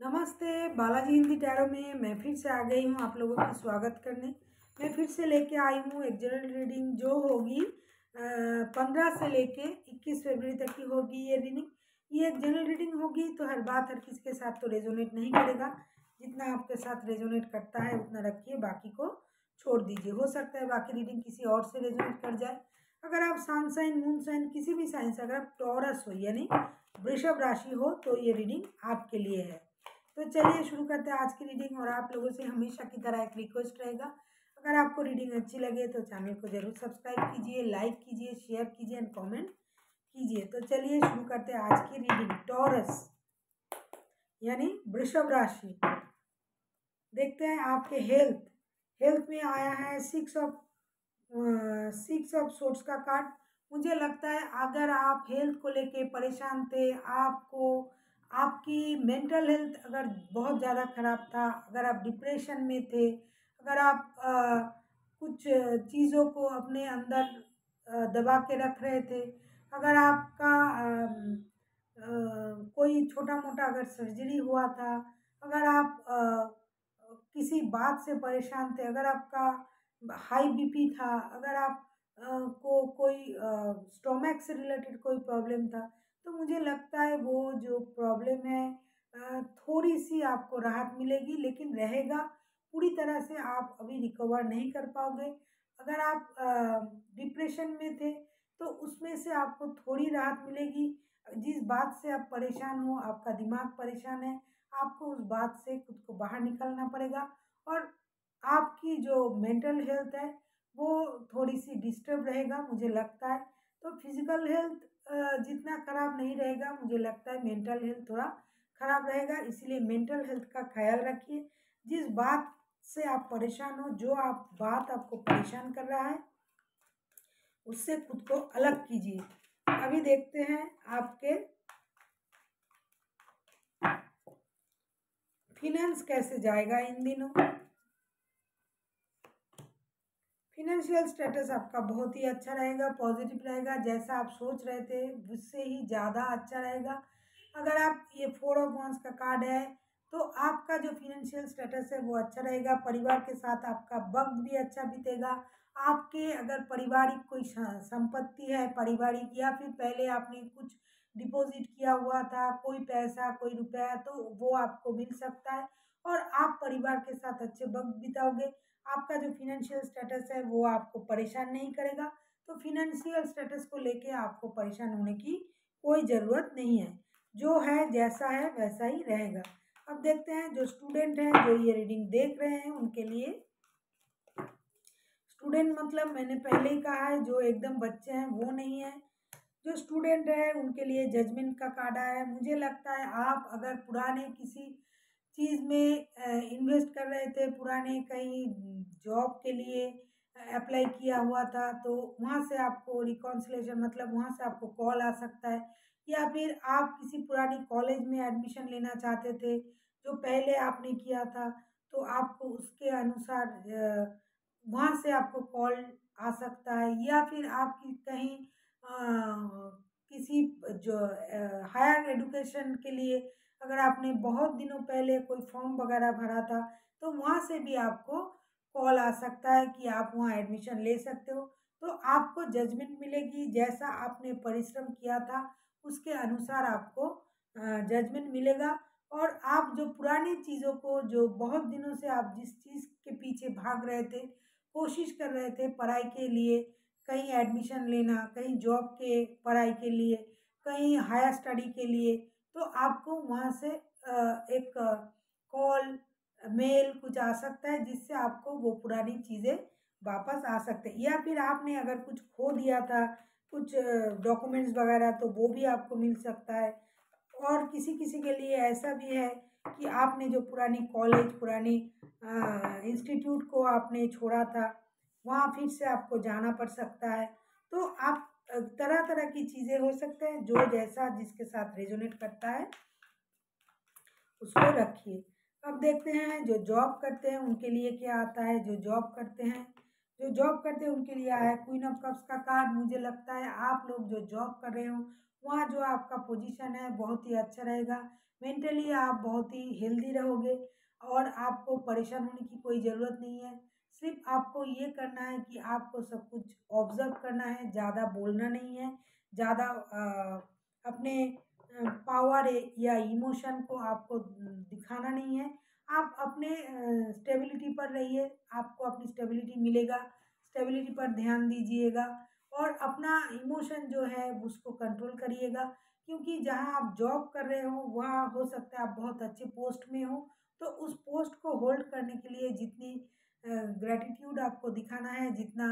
नमस्ते। बालाजी हिंदी टैरो में मैं फिर से आ गई हूँ आप लोगों का स्वागत करने। मैं फिर से लेके आई हूँ एक जनरल रीडिंग जो होगी 15 से लेके 21 फरवरी तक की होगी ये रीडिंग। ये एक जनरल रीडिंग होगी तो हर बात हर किसी के साथ तो रेजोनेट नहीं करेगा। जितना आपके साथ रेजोनेट करता है उतना रखिए, बाकी को छोड़ दीजिए। हो सकता है बाकी रीडिंग किसी और से रेजोनेट कर जाए। अगर आप सन साइन, मून साइन, किसी भी साइन से, अगर आप टॉरस हो यानी वृषभ राशि हो तो ये रीडिंग आपके लिए है। तो चलिए शुरू करते हैं आज की रीडिंग। और आप लोगों से हमेशा की तरह एक रिक्वेस्ट रहेगा, अगर आपको रीडिंग अच्छी लगे तो चैनल को जरूर सब्सक्राइब कीजिए, लाइक कीजिए, शेयर कीजिए एंड कमेंट कीजिए। तो चलिए शुरू करते हैं आज की रीडिंग। टॉरस यानी वृषभ राशि। देखते हैं आपके हेल्थ में आया है सिक्स ऑफ सोर्ट्स का कार्ड। मुझे लगता है अगर आप हेल्थ को लेके परेशान थे, आपकी मेंटल हेल्थ अगर बहुत ज़्यादा ख़राब था, अगर आप डिप्रेशन में थे, अगर आप कुछ चीज़ों को अपने अंदर दबा के रख रहे थे, अगर आपका कोई छोटा मोटा अगर सर्जरी हुआ था, अगर आप किसी बात से परेशान थे, अगर आपका हाई बीपी था, अगर आप को कोई स्टोमक से रिलेटेड कोई प्रॉब्लम था, तो मुझे लगता है वो जो प्रॉब्लम है थोड़ी सी आपको राहत मिलेगी, लेकिन रहेगा। पूरी तरह से आप अभी रिकवर नहीं कर पाओगे। अगर आप डिप्रेशन में थे तो उसमें से आपको थोड़ी राहत मिलेगी। जिस बात से आप परेशान हो, आपका दिमाग परेशान है, आपको उस बात से खुद को बाहर निकलना पड़ेगा। और आपकी जो मेंटल हेल्थ है वो थोड़ी सी डिस्टर्ब रहेगा मुझे लगता है। तो फिजिकल हेल्थ जितना खराब नहीं रहेगा, मुझे लगता है मेंटल हेल्थ थोड़ा खराब रहेगा। इसलिए मेंटल हेल्थ का ख्याल रखिए। जिस बात से आप परेशान हो, जो आप बात आपको परेशान कर रहा है, उससे खुद को अलग कीजिए। अभी देखते हैं आपके फिनेंस कैसे जाएगा इन दिनों। फिनेंशियल स्टेटस आपका बहुत ही अच्छा रहेगा, पॉजिटिव रहेगा। जैसा आप सोच रहे थे उससे ही ज़्यादा अच्छा रहेगा। अगर आप ये 4 ऑफ वांड्स का कार्ड है तो आपका जो फिनेंशियल स्टेटस है वो अच्छा रहेगा। परिवार के साथ आपका वक्त भी अच्छा बीतेगा। आपके अगर पारिवारिक कोई संपत्ति है पारिवारिक, या फिर पहले आपने कुछ डिपॉजिट किया हुआ था, कोई पैसा कोई रुपया, तो वो आपको मिल सकता है और आप परिवार के साथ अच्छे वक्त बिताओगे। आपका जो फिनेंशियल स्टेटस है वो आपको परेशान नहीं करेगा। तो फिनेंशियल स्टेटस को लेके आपको परेशान होने की कोई ज़रूरत नहीं है। जो है जैसा है वैसा ही रहेगा। अब देखते हैं जो स्टूडेंट हैं जो ये रीडिंग देख रहे हैं उनके लिए। स्टूडेंट मतलब मैंने पहले ही कहा है, जो एकदम बच्चे हैं वो नहीं है। जो स्टूडेंट है उनके लिए जजमेंट का कार्ड आया है। मुझे लगता है आप अगर पुराने किसी चीज़ में इन्वेस्ट कर रहे थे, पुराने कहीं जॉब के लिए अप्लाई किया हुआ था, तो वहाँ से आपको रिकॉन्सिलेशन मतलब वहाँ से आपको कॉल आ सकता है। या फिर आप किसी पुरानी कॉलेज में एडमिशन लेना चाहते थे जो पहले आपने किया था, तो आपको उसके अनुसार वहाँ से आपको कॉल आ सकता है। या फिर आपकी कहीं किसी जो हायर एजुकेशन के लिए अगर आपने बहुत दिनों पहले कोई फॉर्म वगैरह भरा था, तो वहाँ से भी आपको कॉल आ सकता है कि आप वहाँ एडमिशन ले सकते हो। तो आपको जजमेंट मिलेगी, जैसा आपने परिश्रम किया था उसके अनुसार आपको जजमेंट मिलेगा। और आप जो पुरानी चीज़ों को, जो बहुत दिनों से आप जिस चीज़ के पीछे भाग रहे थे, कोशिश कर रहे थे पढ़ाई के लिए, कहीं एडमिशन लेना, कहीं जॉब के पढ़ाई के लिए, कहीं हायर स्टडी के लिए, तो आपको वहाँ से एक कॉल मेल कुछ आ सकता है जिससे आपको वो पुरानी चीज़ें वापस आ सकते हैं। या फिर आपने अगर कुछ खो दिया था, कुछ डॉक्यूमेंट्स वगैरह, तो वो भी आपको मिल सकता है। और किसी किसी के लिए ऐसा भी है कि आपने जो पुरानी कॉलेज, पुरानी इंस्टीट्यूट को आपने छोड़ा था, वहाँ फिर से आपको जाना पड़ सकता है। तो आप तरह तरह की चीज़ें हो सकते हैं। जो जैसा जिसके साथ रेजोनेट करता है उसको रखिए। अब देखते हैं जो जॉब करते हैं उनके लिए क्या आता है। जो जॉब करते हैं उनके लिए आया है क्वीन ऑफ कप्स का कार्ड। मुझे लगता है आप लोग जो जॉब कर रहे हो वहाँ जो आपका पोजीशन है बहुत ही अच्छा रहेगा। मेंटली आप बहुत ही हेल्दी रहोगे और आपको परेशान होने की कोई ज़रूरत नहीं है। सिर्फ़ आपको ये करना है कि आपको सब कुछ ऑब्ज़र्व करना है, ज़्यादा बोलना नहीं है, ज़्यादा अपने पावर या इमोशन को आपको दिखाना नहीं है। आप अपने स्टेबिलिटी पर रहिए, आपको अपनी स्टेबिलिटी मिलेगा, स्टेबिलिटी पर ध्यान दीजिएगा और अपना इमोशन जो है उसको कंट्रोल करिएगा, क्योंकि जहाँ आप जॉब कर रहे हो वहाँ हो सकता है आप बहुत अच्छे पोस्ट में हो, तो उस पोस्ट को होल्ड करने के लिए जितनी ग्रैटिट्यूड आपको दिखाना है, जितना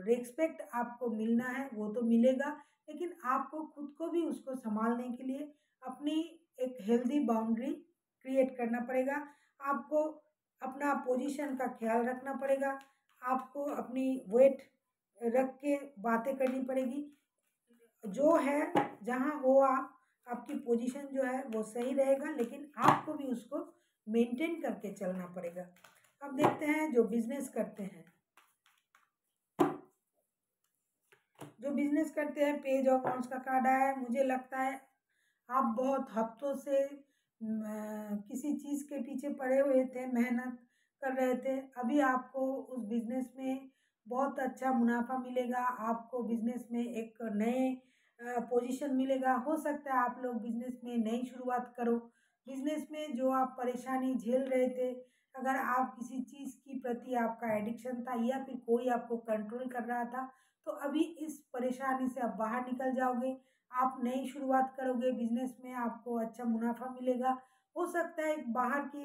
रिस्पेक्ट आपको मिलना है वो तो मिलेगा, लेकिन आपको खुद को भी उसको संभालने के लिए अपनी एक हेल्दी बाउंड्री क्रिएट करना पड़ेगा। आपको अपना पोजीशन का ख्याल रखना पड़ेगा, आपको अपनी वेट रख के बातें करनी पड़ेगी। जो है जहाँ हो आप, आपकी पोजीशन जो है वो सही रहेगा, लेकिन आपको भी उसको मेंटेन करके चलना पड़ेगा। अब देखते हैं जो बिजनेस करते हैं, पेज ऑफ वांड्स का कार्ड आया है। मुझे लगता है आप बहुत हफ्तों से किसी चीज़ के पीछे पड़े हुए थे, मेहनत कर रहे थे। अभी आपको उस बिज़नेस में बहुत अच्छा मुनाफा मिलेगा, आपको बिज़नेस में एक नए पोजीशन मिलेगा। हो सकता है आप लोग बिज़नेस में नई शुरुआत करो। बिज़नेस में जो आप परेशानी झेल रहे थे, अगर आप किसी चीज़ की प्रति आपका एडिक्शन था या फिर कोई आपको कंट्रोल कर रहा था, तो अभी इस परेशानी से आप बाहर निकल जाओगे। आप नई शुरुआत करोगे बिज़नेस में, आपको अच्छा मुनाफा मिलेगा। हो सकता है बाहर के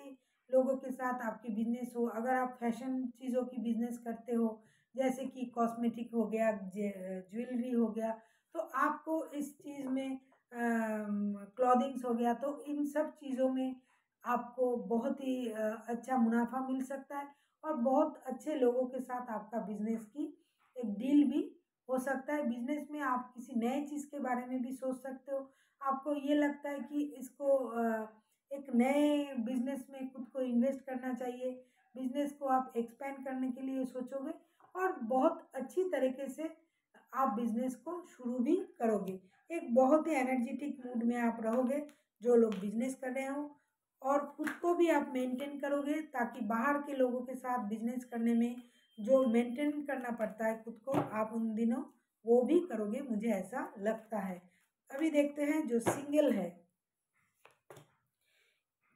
लोगों के साथ आपकी बिज़नेस हो, अगर आप फैशन चीज़ों की बिज़नेस करते हो, जैसे कि कॉस्मेटिक हो गया, ज्वेलरी हो गया, तो आपको इस चीज़ में क्लॉथिंग्स हो गया, तो इन सब चीज़ों में आपको बहुत ही अच्छा मुनाफा मिल सकता है और बहुत अच्छे लोगों के साथ आपका बिज़नेस की एक डील भी हो सकता है। बिज़नेस में आप किसी नए चीज़ के बारे में भी सोच सकते हो। आपको ये लगता है कि इसको एक नए बिज़नेस में खुद को इन्वेस्ट करना चाहिए। बिज़नेस को आप एक्सपेंड करने के लिए सोचोगे और बहुत अच्छी तरीके से आप बिज़नेस को शुरू भी करोगे। एक बहुत ही एनर्जेटिक मूड में आप रहोगे, जो लोग बिज़नेस कर रहे हो, और खुद को भी आप मेंटेन करोगे, ताकि बाहर के लोगों के साथ बिज़नेस करने में जो मेंटेन करना पड़ता है खुद को, आप उन दिनों वो भी करोगे, मुझे ऐसा लगता है। अभी देखते हैं जो सिंगल है,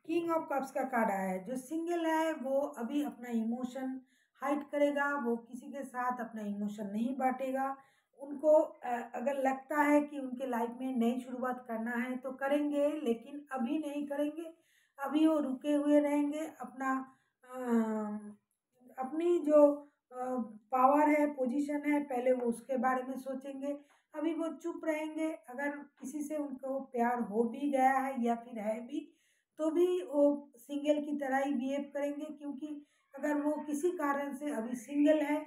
किंग ऑफ कप्स का कार्ड आया है। जो सिंगल है वो अभी अपना इमोशन हाइड करेगा, वो किसी के साथ अपना इमोशन नहीं बांटेगा। उनको अगर लगता है कि उनके लाइफ में नई शुरुआत करना है तो करेंगे, लेकिन अभी नहीं करेंगे। अभी वो रुके हुए रहेंगे, अपना अपनी जो पावर है, पोजीशन है, पहले वो उसके बारे में सोचेंगे। अभी वो चुप रहेंगे। अगर किसी से उनको प्यार हो भी गया है या फिर है भी, तो भी वो सिंगल की तरह ही बिहेव करेंगे, क्योंकि अगर वो किसी कारण से अभी सिंगल है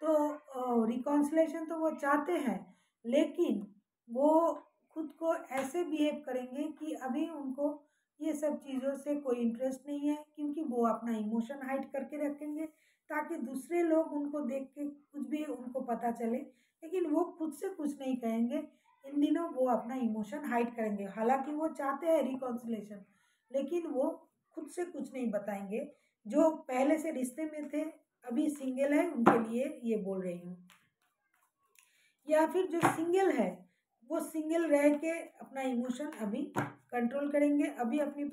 तो रिकॉन्सिलेशन तो वो चाहते हैं, लेकिन वो खुद को ऐसे बिहेव करेंगे कि अभी उनको ये सब चीज़ों से कोई इंटरेस्ट नहीं है, क्योंकि वो अपना इमोशन हाइड करके रखेंगे, ताकि दूसरे लोग उनको देख के कुछ भी उनको पता चले, लेकिन वो खुद से कुछ नहीं कहेंगे। इन दिनों वो अपना इमोशन हाइड करेंगे, हालांकि वो चाहते हैं रिकॉन्सिलेशन, लेकिन वो खुद से कुछ नहीं बताएंगे। जो पहले से रिश्ते में थे, अभी सिंगल है, उनके लिए ये बोल रही हूँ। या फिर जो सिंगल है, वो सिंगल रह के अपना इमोशन अभी कंट्रोल करेंगे। अभी अपनी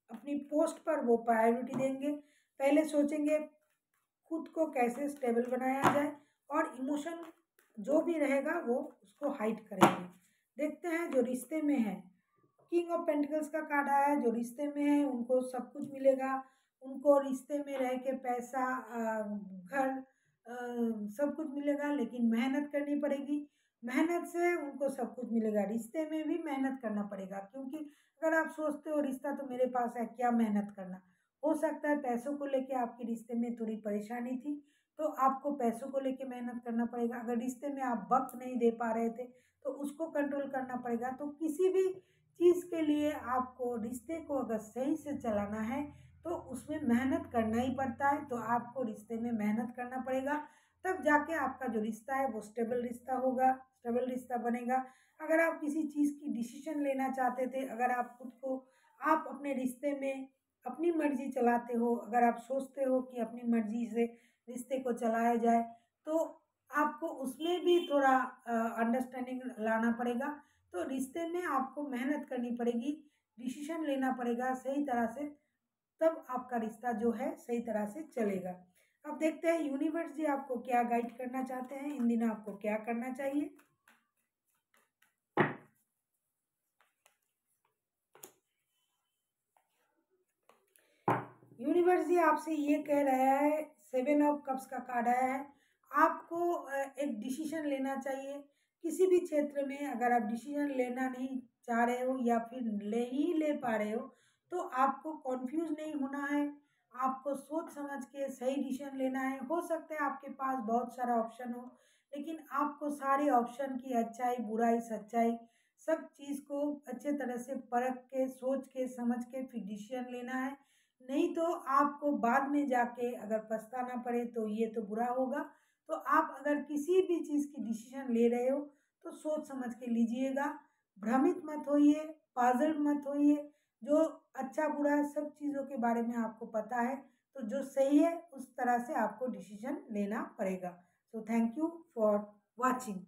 अपनी पोस्ट पर वो प्रायोरिटी देंगे, पहले सोचेंगे खुद को कैसे स्टेबल बनाया जाए, और इमोशन जो भी रहेगा वो उसको हाइड करेंगे। देखते हैं जो रिश्ते में है, किंग ऑफ पेंटिकल्स का कार्ड आया है। जो रिश्ते में है उनको सब कुछ मिलेगा, उनको रिश्ते में रह के पैसा, घर, सब कुछ मिलेगा, लेकिन मेहनत करनी पड़ेगी। मेहनत से उनको सब कुछ मिलेगा। रिश्ते में भी मेहनत करना पड़ेगा, क्योंकि अगर आप सोचते हो रिश्ता तो मेरे पास है, क्या मेहनत करना। हो सकता है पैसों को लेके आपके रिश्ते में थोड़ी परेशानी थी, तो आपको पैसों को लेके मेहनत करना पड़ेगा। अगर रिश्ते में आप वक्त नहीं दे पा रहे थे तो उसको कंट्रोल करना पड़ेगा। तो किसी भी चीज़ के लिए आपको, रिश्ते को अगर सही से चलाना है तो उसमें मेहनत करना ही पड़ता है, तो आपको रिश्ते में मेहनत करना पड़ेगा। तब जाके आपका जो रिश्ता है वो स्टेबल रिश्ता होगा, स्टेबल रिश्ता बनेगा। अगर आप किसी चीज़ की डिसीजन लेना चाहते थे, अगर आप खुद को आप अपने रिश्ते में अपनी मर्जी चलाते हो, अगर आप सोचते हो कि अपनी मर्जी से रिश्ते को चलाया जाए, तो आपको उसमें भी थोड़ा अंडरस्टैंडिंग लाना पड़ेगा। तो रिश्ते में आपको मेहनत करनी पड़ेगी, डिसीजन लेना पड़ेगा सही तरह से, तब आपका रिश्ता जो है सही तरह से चलेगा। अब देखते हैं यूनिवर्स जी आपको क्या गाइड करना चाहते हैं, इन दिनों आपको क्या करना चाहिए। यूनिवर्स जी आपसे ये कह रहा है, 7 ऑफ कप्स का कार्ड आया है। आपको एक डिसीजन लेना चाहिए किसी भी क्षेत्र में। अगर आप डिसीजन लेना नहीं चाह रहे हो या फिर ले पा रहे हो, तो आपको कॉन्फ्यूज नहीं होना है, आपको सोच समझ के सही डिसीजन लेना है। हो सकता है आपके पास बहुत सारा ऑप्शन हो, लेकिन आपको सारे ऑप्शन की अच्छाई बुराई सच्चाई सब चीज़ को अच्छे तरह से परख के सोच के समझ के फिर डिसीजन लेना है। नहीं तो आपको बाद में जाके अगर पछताना पड़े तो ये तो बुरा होगा। तो आप अगर किसी भी चीज़ की डिसीजन ले रहे हो तो सोच समझ के लीजिएगा, भ्रमित मत होइए, पागल मत होइए। जो अच्छा बुरा सब चीज़ों के बारे में आपको पता है, तो जो सही है उस तरह से आपको डिसीजन लेना पड़ेगा। So thank you for watching.